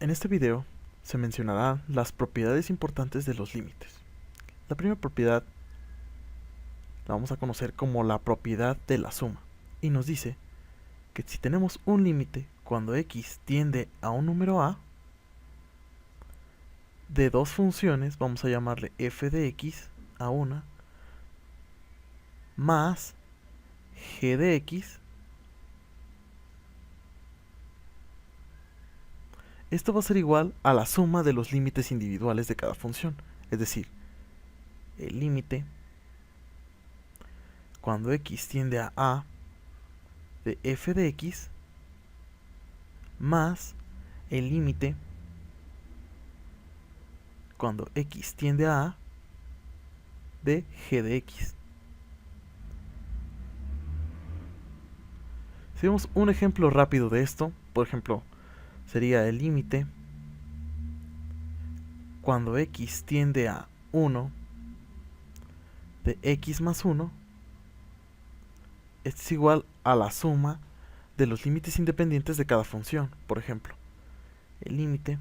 En este video se mencionarán las propiedades importantes de los límites. La primera propiedad la vamos a conocer como la propiedad de la suma, y nos dice que si tenemos un límite cuando x tiende a un número a de dos funciones, vamos a llamarle f de x a una más g de x, esto va a ser igual a la suma de los límites individuales de cada función, es decir, el límite cuando x tiende a de f de x más el límite cuando x tiende a de g de x. Si vemos un ejemplo rápido de esto, por ejemplo, sería el límite cuando x tiende a 1 de x más 1, esto es igual a la suma de los límites independientes de cada función. Por ejemplo, el límite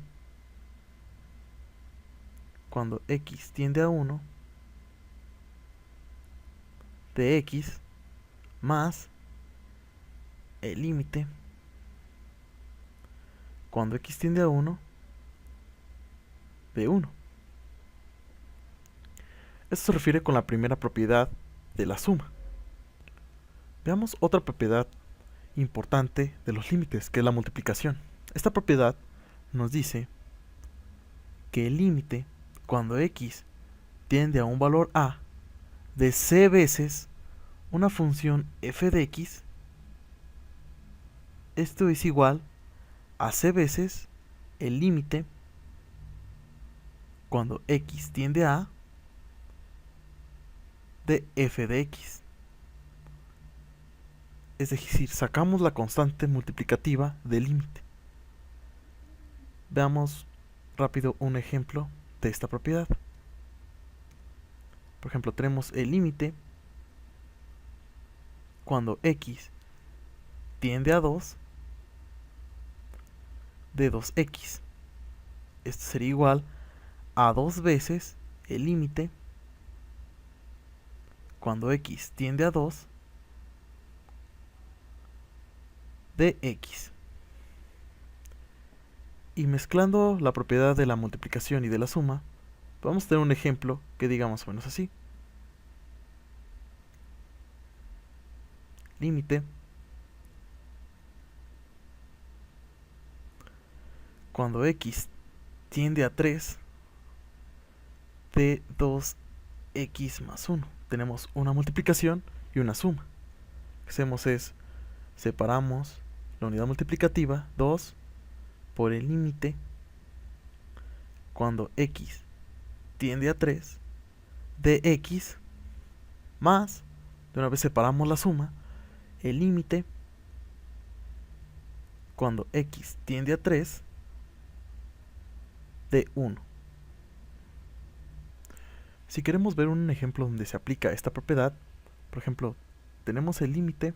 cuando x tiende a 1 de x más el límite cuando x tiende a 1 de 1. Esto se refiere con la primera propiedad de la suma. Veamos otra propiedad importante de los límites, que es la multiplicación. Esta propiedad nos dice que el límite cuando x tiende a un valor a de c veces una función f de x, esto es igual a c veces el límite cuando x tiende a de f de x. Es decir, sacamos la constante multiplicativa del límite. Veamos rápido un ejemplo de esta propiedad. Por ejemplo, tenemos el límite cuando x tiende a 2 de 2x. Esto sería igual a 2 veces el límite cuando x tiende a 2 de x. Y mezclando la propiedad de la multiplicación y de la suma, vamos a tener un ejemplo que diga más o menos así. Límite cuando x tiende a 3 de 2x más 1. Tenemos una multiplicación y una suma. Lo que hacemos es separamos la unidad multiplicativa 2 por el límite cuando x tiende a 3 de x más, de una vez separamos la suma, el límite cuando x tiende a 3 de 1. Si queremos ver un ejemplo donde se aplica esta propiedad, por ejemplo, tenemos el límite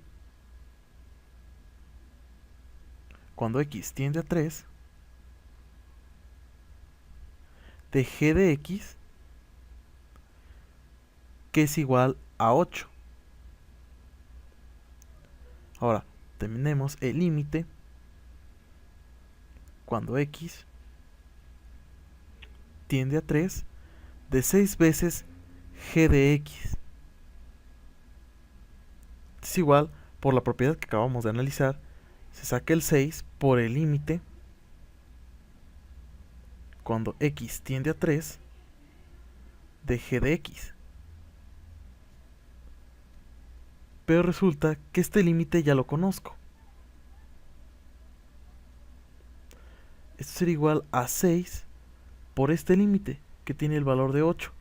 cuando x tiende a 3 de g de x, que es igual a 8. Ahora, tenemos el límite cuando x tiende a 3 de 6 veces g de x. Es igual, por la propiedad que acabamos de analizar, se saca el 6 por el límite cuando x tiende a 3 de g de x. Pero resulta que este límite ya lo conozco. Esto sería igual a 6 por este límite, que tiene el valor de 8.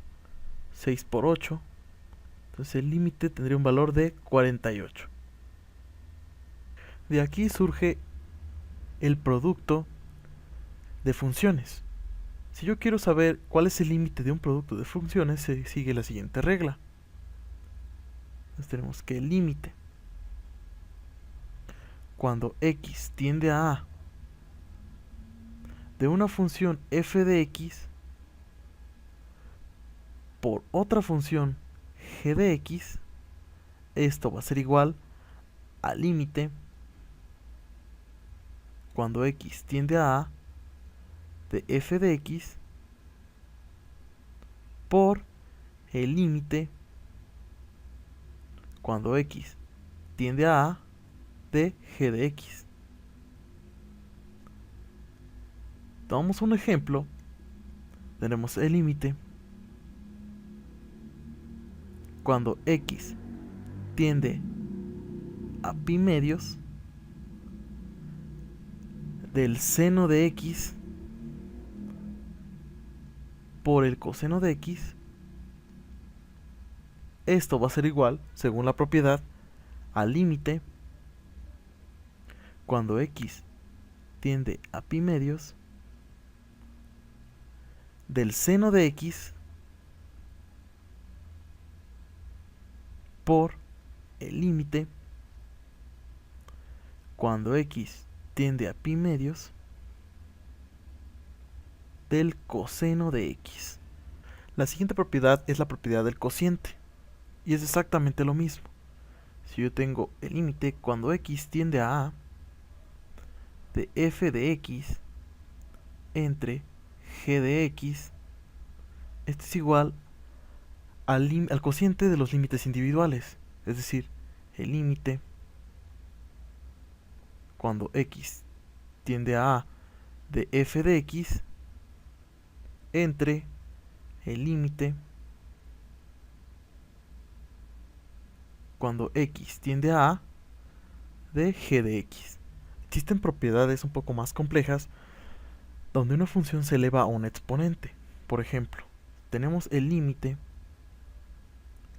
6 por 8. Entonces el límite tendría un valor de 48. De aquí surge el producto de funciones. Si yo quiero saber cuál es el límite de un producto de funciones, se sigue la siguiente regla. Entonces tenemos que el límite cuando x tiende a de una función f de x por otra función g de x, esto va a ser igual al límite cuando x tiende a de f de x por el límite cuando x tiende a de g de x. Tomamos un ejemplo. Tenemos el límite cuando x tiende a pi medios del seno de x por el coseno de x. Esto va a ser igual, según la propiedad, al límite cuando x tiende a pi medios del seno de x por el límite cuando x tiende a pi medios del coseno de x. La siguiente propiedad es la propiedad del cociente, y es exactamente lo mismo. Si yo tengo el límite cuando x tiende a de f de x entre g de x, este es igual al cociente de los límites individuales, es decir, el límite cuando x tiende a de f de x entre el límite cuando x tiende a de g de x. Existen propiedades un poco más complejas donde una función se eleva a un exponente. Por ejemplo, tenemos el límite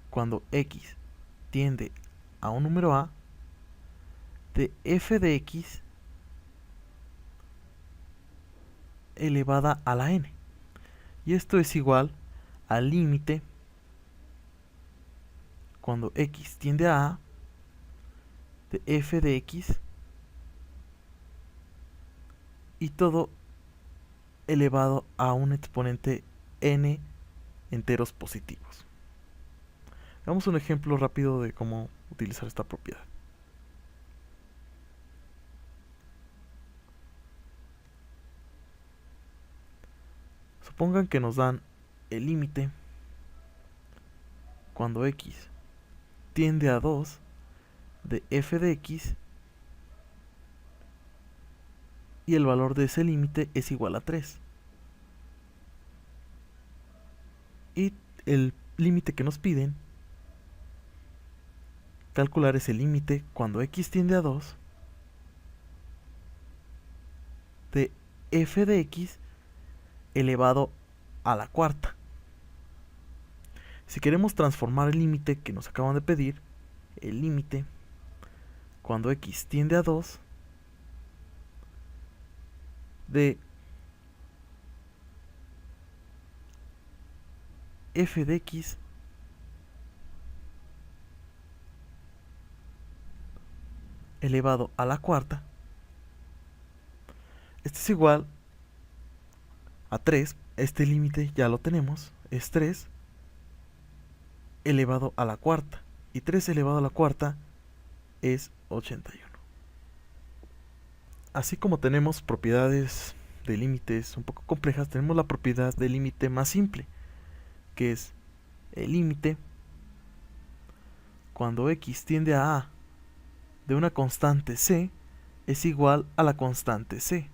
cuando x tiende a un número a de f de x elevada a la n. Y esto es igual al límite cuando x tiende a de f de x y todo elevado a un exponente n enteros positivos. Veamos un ejemplo rápido de cómo utilizar esta propiedad. Supongan que nos dan el límite cuando x tiende a 2 de f de x y el valor de ese límite es igual a 3. Y el límite que nos piden calcular es el límite cuando x tiende a 2 de f de x elevado a la cuarta. Si queremos transformar el límite que nos acaban de pedir, el límite cuando x tiende a 2 de f de x elevado a la cuarta, este es igual a 3, este límite ya lo tenemos, es 3 elevado a la cuarta, y 3 elevado a la cuarta es 81. Así como tenemos propiedades de límites un poco complejas, tenemos la propiedad de límite más simple, que es el límite cuando x tiende a de una constante c es igual a la constante c.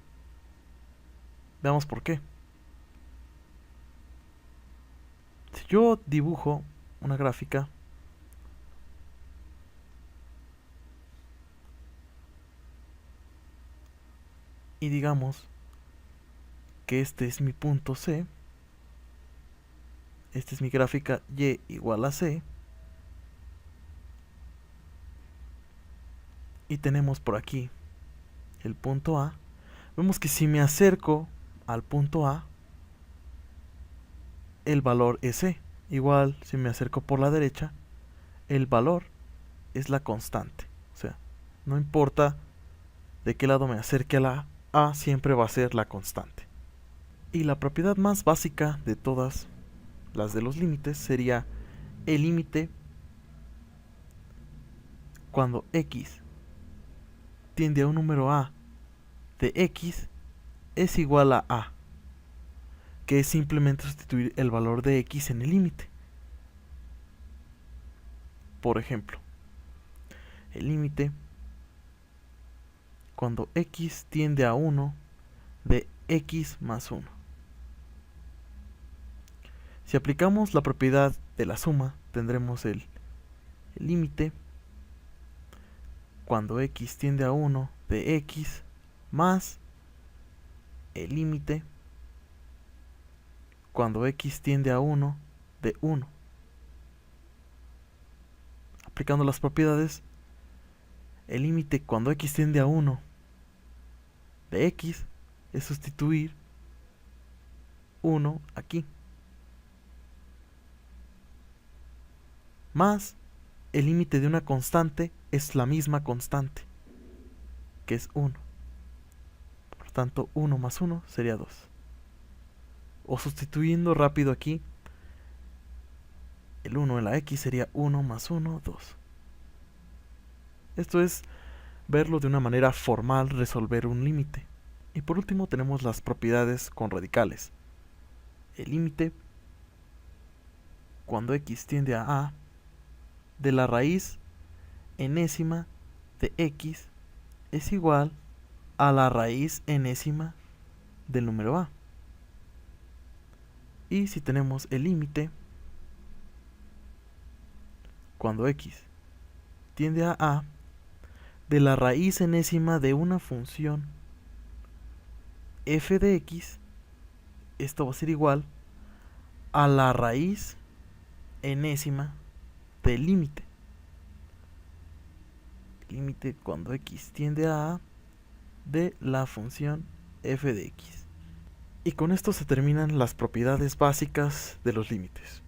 Veamos por qué. Si yo dibujo una gráfica y digamos que este es mi punto C, esta es mi gráfica y igual a C, y tenemos por aquí el punto A, vemos que si me acerco al punto A, el valor es C. Igual, si me acerco por la derecha, el valor es la constante. O sea, no importa de qué lado me acerque a la A, siempre va a ser la constante. Y la propiedad más básica de todas las de los límites sería el límite cuando x tiende a un número a de x es igual a, que es simplemente sustituir el valor de x en el límite. Por ejemplo, el límite cuando x tiende a 1 de x más 1. Si aplicamos la propiedad de la suma, tendremos el límite cuando x tiende a 1 de x más el límite cuando x tiende a 1 de 1. Aplicando las propiedades, el límite cuando x tiende a 1 de x es sustituir 1 aquí, más el límite de una constante es la misma constante, que es 1. Por tanto, 1 más 1 sería 2. O sustituyendo rápido aquí, el 1 en la x sería 1 más 1, 2. Esto es verlo de una manera formal, resolver un límite. Y por último tenemos las propiedades con radicales. El límite cuando x tiende a de la raíz enésima de x es igual a la raíz enésima del número a. Y si tenemos el límite cuando x tiende a de la raíz enésima de una función f de x, esto va a ser igual a la raíz enésima del límite. Límite cuando x tiende a de la función f de x. Y con esto se terminan las propiedades básicas de los límites.